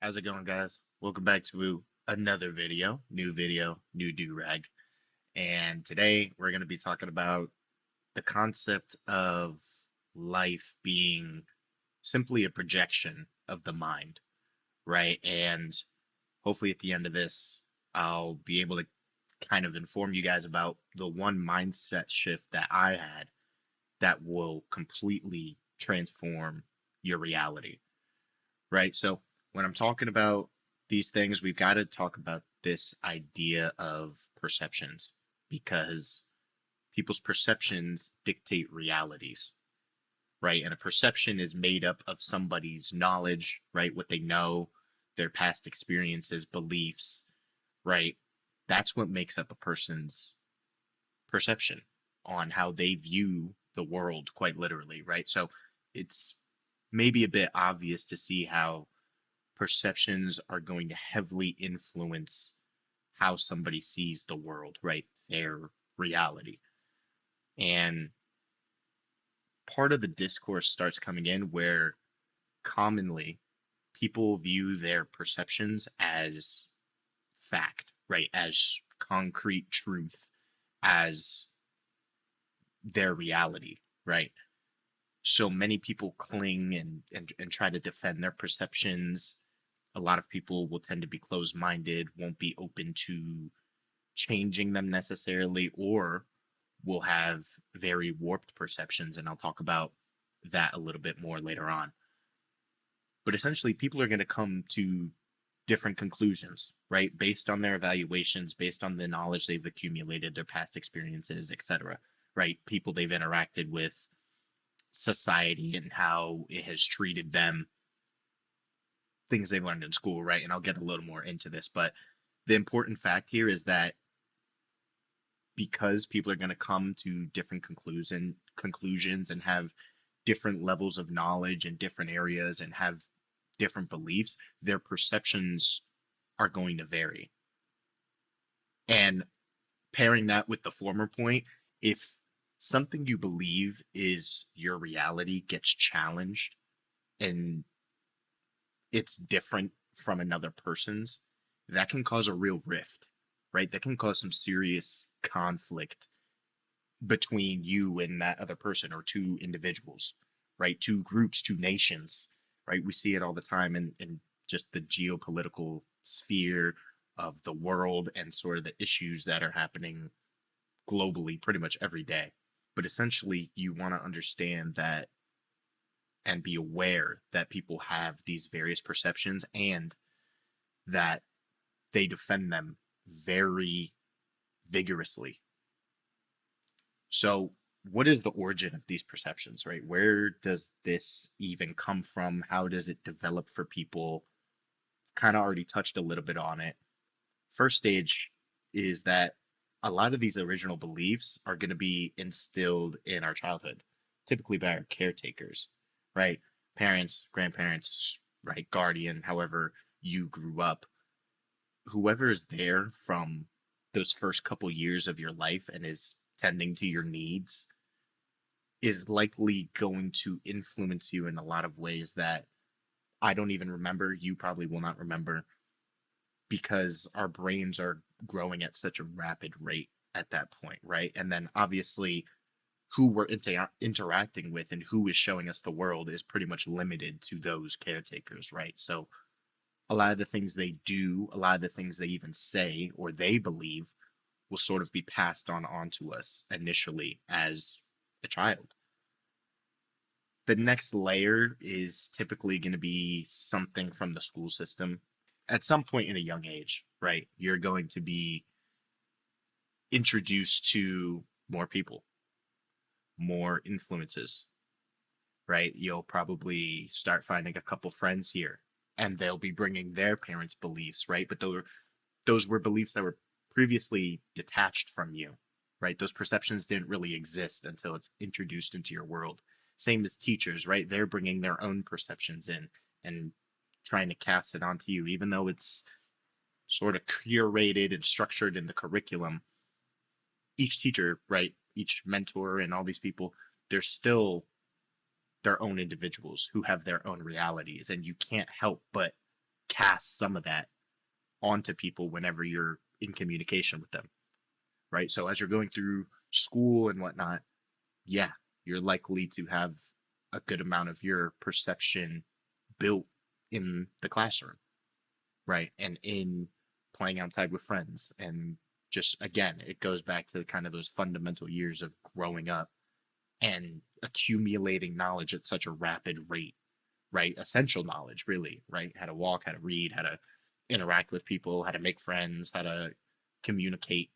How's it going, guys? Welcome back to another video, new do-rag. And today we're going to be talking about the concept of life being simply a projection of the mind, right? And hopefully at the end of this, I'll be able to kind of inform you guys about the one mindset shift that I had that will completely transform your reality, right? So when I'm talking about these things, we've got to talk about this idea of perceptions because people's perceptions dictate realities, right? And a perception is made up of somebody's knowledge, right? What they know, their past experiences, beliefs, right? That's what makes up a person's perception on how they view the world, quite literally, right? So it's maybe a bit obvious to see how perceptions are going to heavily influence how somebody sees the world, right? Their reality. And part of the discourse starts coming in where commonly people view their perceptions as fact, right? As concrete truth, as their reality, right? So many people cling and try to defend their perceptions. A lot of people will tend to be closed minded, won't be open to changing them necessarily, or will have very warped perceptions. And I'll talk about that a little bit more later on. But essentially, people are going to come to different conclusions, right? Based on their evaluations, based on the knowledge they've accumulated, their past experiences, etc. Right? People they've interacted with, society, and how it has treated them, things they've learned in school, right? And I'll get a little more into this, but the important fact here is that because people are going to come to different conclusions and have different levels of knowledge in different areas and have different beliefs, their perceptions are going to vary. And pairing that with the former point, if something you believe is your reality gets challenged and it's different from another person's, that can cause a real rift, right? That can cause some serious conflict between you and that other person or two individuals, right? Two groups, two nations, right? We see it all the time in just the geopolitical sphere of the world and sort of the issues that are happening globally pretty much every day. But essentially, you want to understand that and be aware that people have these various perceptions and that they defend them very vigorously. So, what is the origin of these perceptions, right? Where does this even come from? How does it develop for people? Kind of already touched a little bit on it. First stage is that a lot of these original beliefs are going to be instilled in our childhood, typically by our caretakers, right? Parents, grandparents, right? Guardian, however you grew up, whoever is there from those first couple years of your life and is tending to your needs is likely going to influence you in a lot of ways that I don't even remember. You probably will not remember because our brains are growing at such a rapid rate at that point, right? And then obviously, who we're interacting with and who is showing us the world is pretty much limited to those caretakers, right? So a lot of the things they do, a lot of the things they even say or they believe will sort of be passed on onto us initially as a child. The next layer is typically going to be something from the school system. At some point in a young age, right? You're going to be introduced to more people, more influences, right? You'll probably start finding a couple friends here and they'll be bringing their parents' beliefs, right? But those were beliefs that were previously detached from you, right? Those perceptions didn't really exist until it's introduced into your world. Same as teachers, right? They're bringing their own perceptions in and trying to cast it onto you, even though it's sort of curated and structured in the curriculum. Each teacher, right? Each mentor and all these people, they're still their own individuals who have their own realities, and you can't help but cast some of that onto people whenever you're in communication with them, right? So as you're going through school and whatnot, yeah, you're likely to have a good amount of your perception built in the classroom, right? And in playing outside with friends. And just again, it goes back to kind of those fundamental years of growing up and accumulating knowledge at such a rapid rate, right? Essential knowledge, really, right? How to walk, how to read, how to interact with people, how to make friends, how to communicate,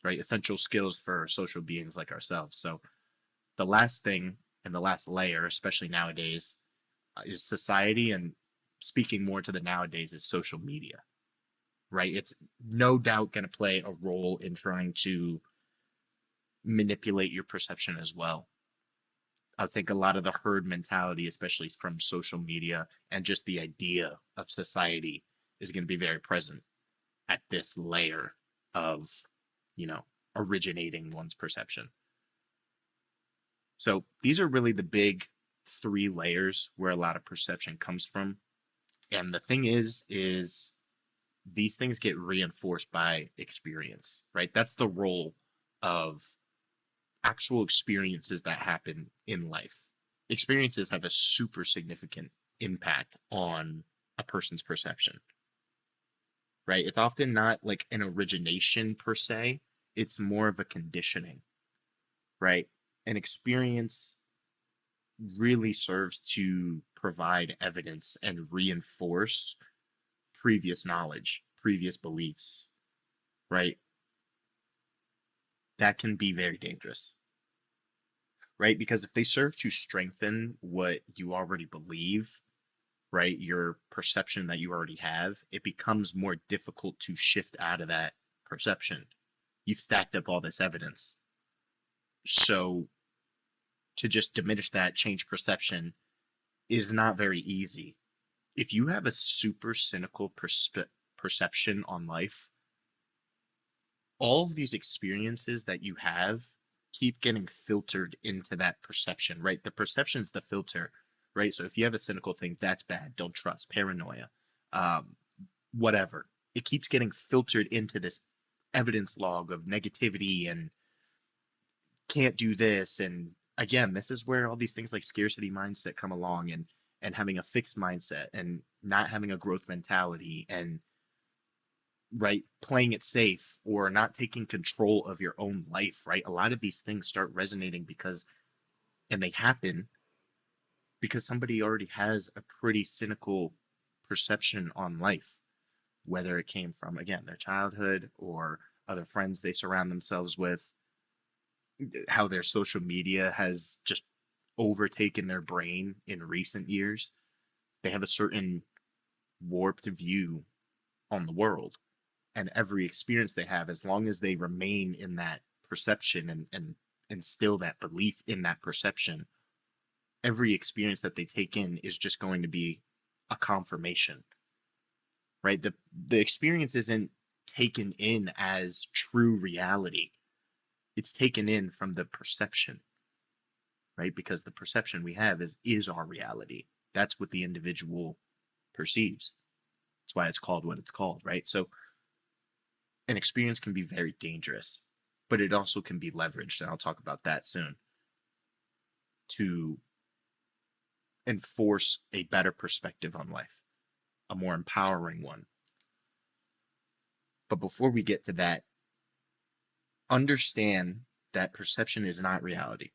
right? Essential skills for social beings like ourselves. So the last thing and the last layer, especially nowadays, is society. And speaking more to the nowadays is social media, right? It's no doubt going to play a role in trying to manipulate your perception as well. I think a lot of the herd mentality, especially from social media and just the idea of society, is going to be very present at this layer of, you know, originating one's perception. So these are really the big three layers where a lot of perception comes from. And the thing is these things get reinforced by experience, right? That's the role of actual experiences that happen in life. Experiences have a super significant impact on a person's perception, right? It's often not like an origination per se, it's more of a conditioning, right? An experience really serves to provide evidence and reinforce previous knowledge, previous beliefs, right? That can be very dangerous, right? Because if they serve to strengthen what you already believe, right, your perception that you already have, it becomes more difficult to shift out of that perception. You've stacked up all this evidence. So to just diminish that, change perception is not very easy. If you have a super cynical perception on life, all of these experiences that you have keep getting filtered into that perception, right? The perception's the filter, right? So if you have a cynical thing, that's bad. Don't trust, paranoia, um, whatever. It keeps getting filtered into this evidence log of negativity and can't do this. And again, this is where all these things like scarcity mindset come along, and having a fixed mindset and not having a growth mentality and right playing it safe or not taking control of your own life, right? A lot of these things start resonating because, and they happen because somebody already has a pretty cynical perception on life, whether it came from, again, their childhood or other friends they surround themselves with, how their social media has just overtaken their brain in recent years. They have a certain warped view on the world, and every experience they have, as long as they remain in that perception and instill that belief in that perception, every experience that they take in is just going to be a confirmation, right? The experience isn't taken in as true reality. It's taken in from the perception, right? Because the perception we have is our reality. That's what the individual perceives. That's why it's called what it's called, right? So an experience can be very dangerous, but it also can be leveraged, and I'll talk about that soon, to enforce a better perspective on life, a more empowering one. But before we get to that, understand that perception is not reality.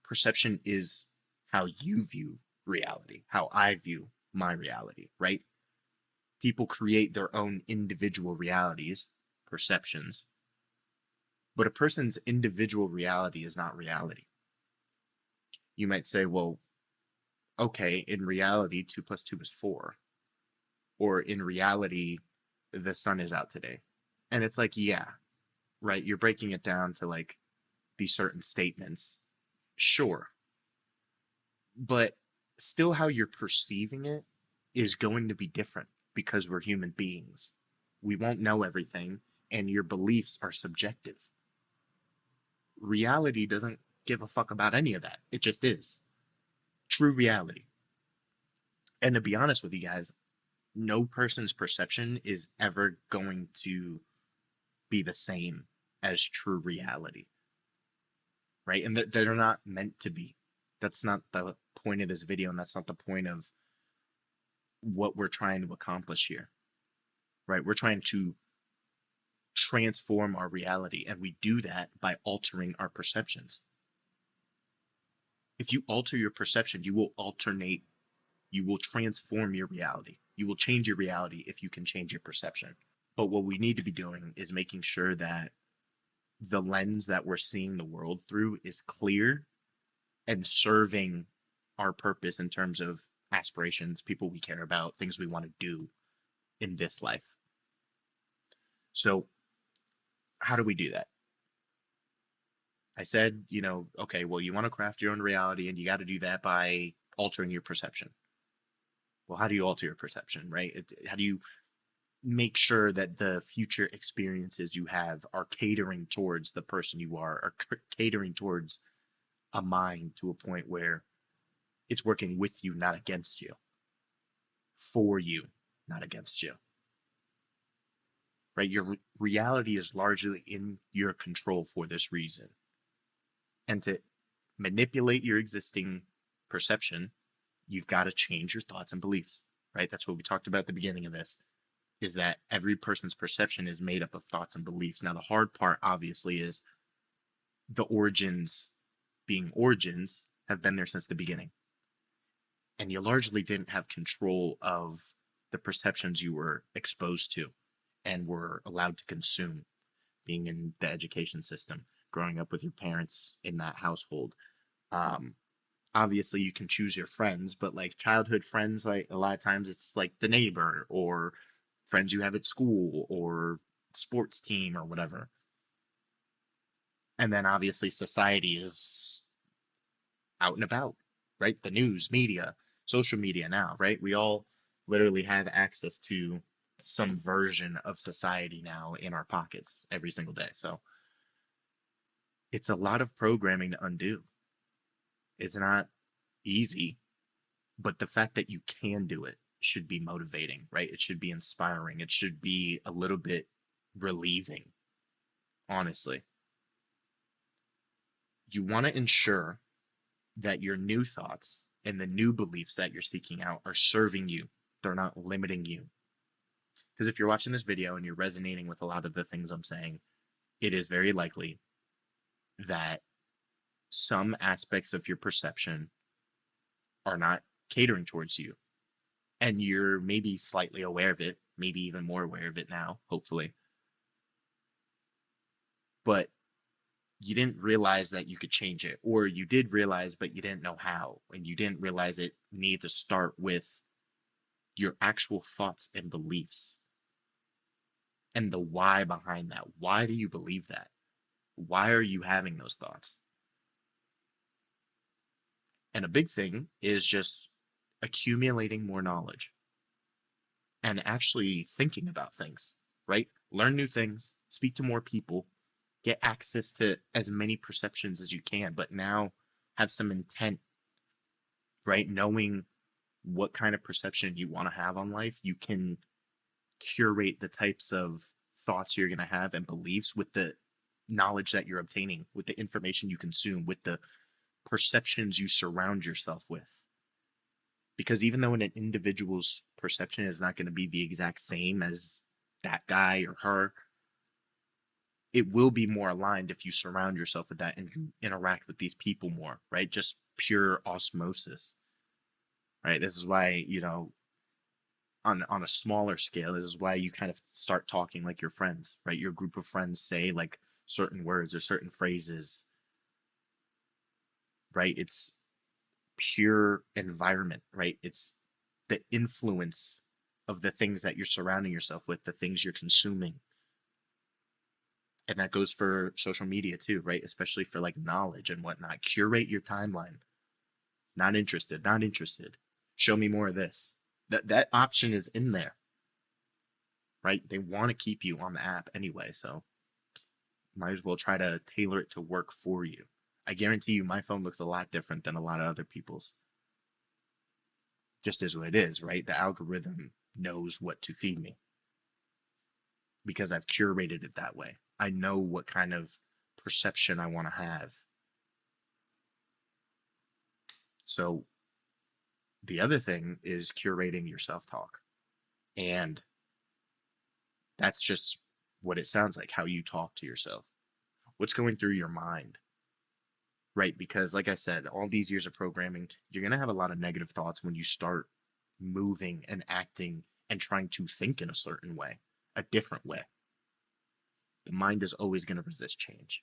Perception is how you view reality, how I view my reality, right? People create their own individual realities, perceptions, but a person's individual reality is not reality. You might say, well, okay, in reality, 2 plus 2 is 4. Or in reality, the sun is out today. And it's like, yeah, right? You're breaking it down to like these certain statements. Sure. But still, how you're perceiving it is going to be different because we're human beings. We won't know everything, and your beliefs are subjective. Reality doesn't give a fuck about any of that. It just is. True reality. And to be honest with you guys, no person's perception is ever going to be the same as true reality, right? And they're not meant to be. That's not the point of this video, and that's not the point of what we're trying to accomplish here, right? We're trying to transform our reality, and we do that by altering our perceptions. If you alter your perception, you will transform your reality. You will change your reality if you can change your perception. But what we need to be doing is making sure that the lens that we're seeing the world through is clear and serving our purpose in terms of aspirations, people we care about, things we want to do in this life. So, how do we do that? I said, okay, well, you want to craft your own reality, and you got to do that by altering your perception. Well, how do you alter your perception, right? How do you make sure that the future experiences you have are catering towards the person you are catering towards a mind to a point where it's working with you, not against you, for you, not against you, right? Your reality is largely in your control for this reason. And to manipulate your existing perception, you've got to change your thoughts and beliefs, right? That's what we talked about at the beginning of this, is that every person's perception is made up of thoughts and beliefs. Now, the hard part, obviously, is the origins being origins have been there since the beginning. And you largely didn't have control of the perceptions you were exposed to and were allowed to consume, being in the education system, growing up with your parents in that household. Obviously, you can choose your friends, but like childhood friends, like a lot of times it's like the neighbor or friends you have at school or sports team or whatever. And then obviously society is out and about, right? The news, media, social media now, right? We all literally have access to some version of society now in our pockets every single day. So it's a lot of programming to undo. It's not easy, but the fact that you can do it should be motivating, right? It should be inspiring. It should be a little bit relieving, honestly. You want to ensure that your new thoughts and the new beliefs that you're seeking out are serving you. They're not limiting you. Because if you're watching this video and you're resonating with a lot of the things I'm saying, it is very likely that some aspects of your perception are not catering towards you. And you're maybe slightly aware of it, maybe even more aware of it now, hopefully. But you didn't realize that you could change it, or you did realize, but you didn't know how, and you didn't realize it needed to start with your actual thoughts and beliefs and the why behind that. Why do you believe that? Why are you having those thoughts? And a big thing is just accumulating more knowledge and actually thinking about things, right? Learn new things, speak to more people, get access to as many perceptions as you can, but now have some intent, right? Knowing what kind of perception you want to have on life, you can curate the types of thoughts you're going to have and beliefs with the knowledge that you're obtaining, with the information you consume, with the perceptions you surround yourself with. Because even though an individual's perception is not going to be the exact same as that guy or her, it will be more aligned if you surround yourself with that and you interact with these people more, right? Just pure osmosis, right? This is why, on a smaller scale, this is why you kind of start talking like your friends, right? Your group of friends say like certain words or certain phrases, right? It's pure environment, right? It's the influence of the things that you're surrounding yourself with, the things you're consuming. And that goes for social media too, right? Especially for like knowledge and whatnot. Curate your timeline. Not interested, not interested. Show me more of this. That option is in there, right? They want to keep you on the app anyway, so might as well try to tailor it to work for you. I guarantee you my phone looks a lot different than a lot of other people's. Just as what it is, right? The algorithm knows what to feed me because I've curated it that way. I know what kind of perception I want to have. So the other thing is curating your self-talk. And that's just what it sounds like, how you talk to yourself. What's going through your mind, right? Because like I said, all these years of programming, you're going to have a lot of negative thoughts when you start moving and acting and trying to think in a certain way, a different way. The mind is always going to resist change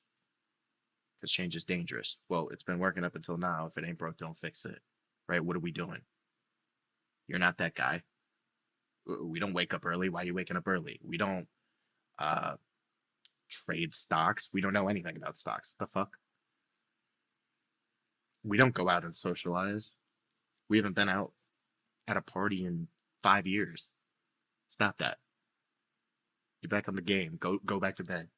because change is dangerous. Well, it's been working up until now. If it ain't broke, don't fix it, right? What are we doing? You're not that guy. We don't wake up early. Why are you waking up early? We don't uh, trade stocks. We don't know anything about stocks. What the fuck? We don't go out and socialize. We haven't been out at a party in 5 years. Stop that. Get back on the game. Go back to bed.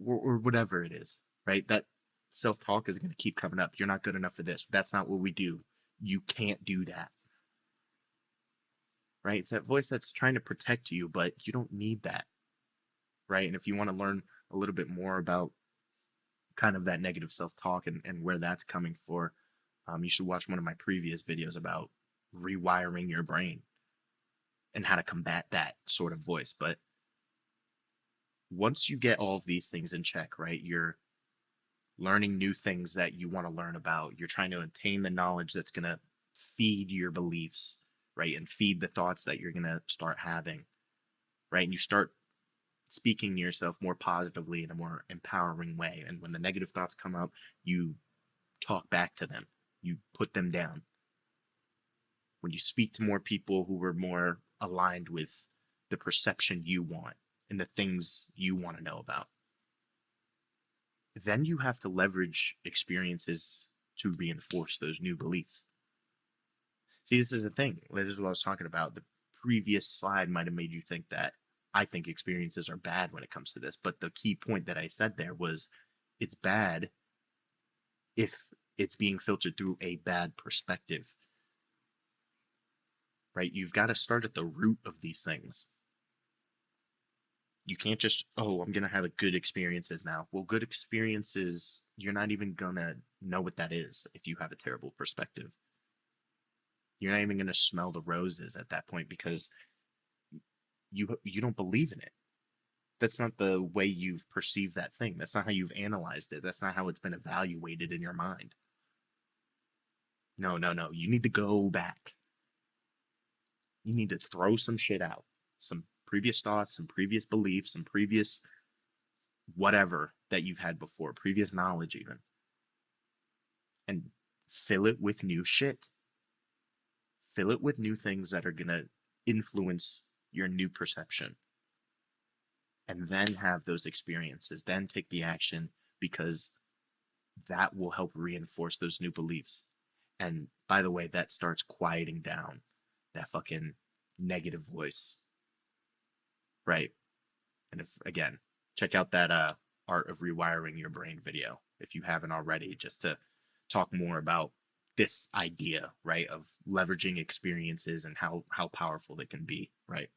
Or whatever it is, right? That self-talk is going to keep coming up. You're not good enough for this. That's not what we do. You can't do that. Right? It's that voice that's trying to protect you, but you don't need that. Right? And if you want to learn a little bit more about kind of that negative self-talk and where that's coming for, you should watch one of my previous videos about rewiring your brain and how to combat that sort of voice. But once you get all of these things in check, right, you're learning new things that you want to learn about. You're trying to attain the knowledge that's going to feed your beliefs, right, and feed the thoughts that you're going to start having, right? And you start speaking to yourself more positively in a more empowering way. And when the negative thoughts come up, you talk back to them. You put them down. When you speak to more people who are more aligned with the perception you want and the things you want to know about, then you have to leverage experiences to reinforce those new beliefs. See, this is the thing. This is what I was talking about. The previous slide might have made you think that I think experiences are bad when it comes to this. But the key point that I said there was it's bad if it's being filtered through a bad perspective, right? You've got to start at the root of these things. You can't just, oh, I'm going to have a good experiences now. Well, good experiences, you're not even going to know what that is if you have a terrible perspective. You're not even going to smell the roses at that point because you don't believe in it. That's not the way you've perceived that thing. That's not how you've analyzed it. That's not how it's been evaluated in your mind. No. You need to go back. You need to throw some shit out. Some previous thoughts, some previous beliefs, some previous whatever that you've had before, previous knowledge even. And fill it with new shit. Fill it with new things that are going to influence your new perception. And then have those experiences. Then take the action because that will help reinforce those new beliefs. And by the way, that starts quieting down that fucking negative voice. Right? And if, again, check out that Art of Rewiring Your Brain video if you haven't already, just to talk more about this idea, right, of leveraging experiences and how powerful they can be, right?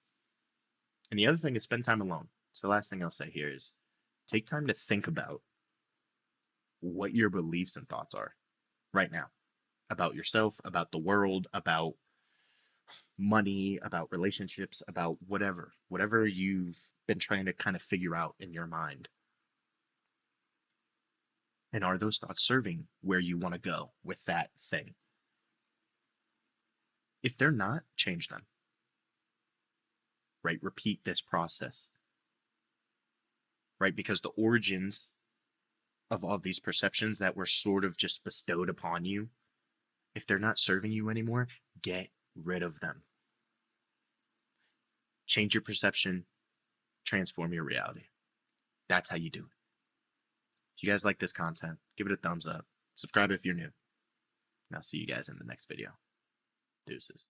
And the other thing is spend time alone. So the last thing I'll say here is take time to think about what your beliefs and thoughts are right now about yourself, about the world, about money, about relationships, about whatever you've been trying to kind of figure out in your mind. And are those thoughts serving where you want to go with that thing? If they're not, change them. Right? Repeat this process. Right? Because the origins of all these perceptions that were sort of just bestowed upon you, if they're not serving you anymore, get rid of them. Change your perception, transform your reality. That's how you do it. If you guys like this content, give it a thumbs up. Subscribe if you're new. And I'll see you guys in the next video. Deuces.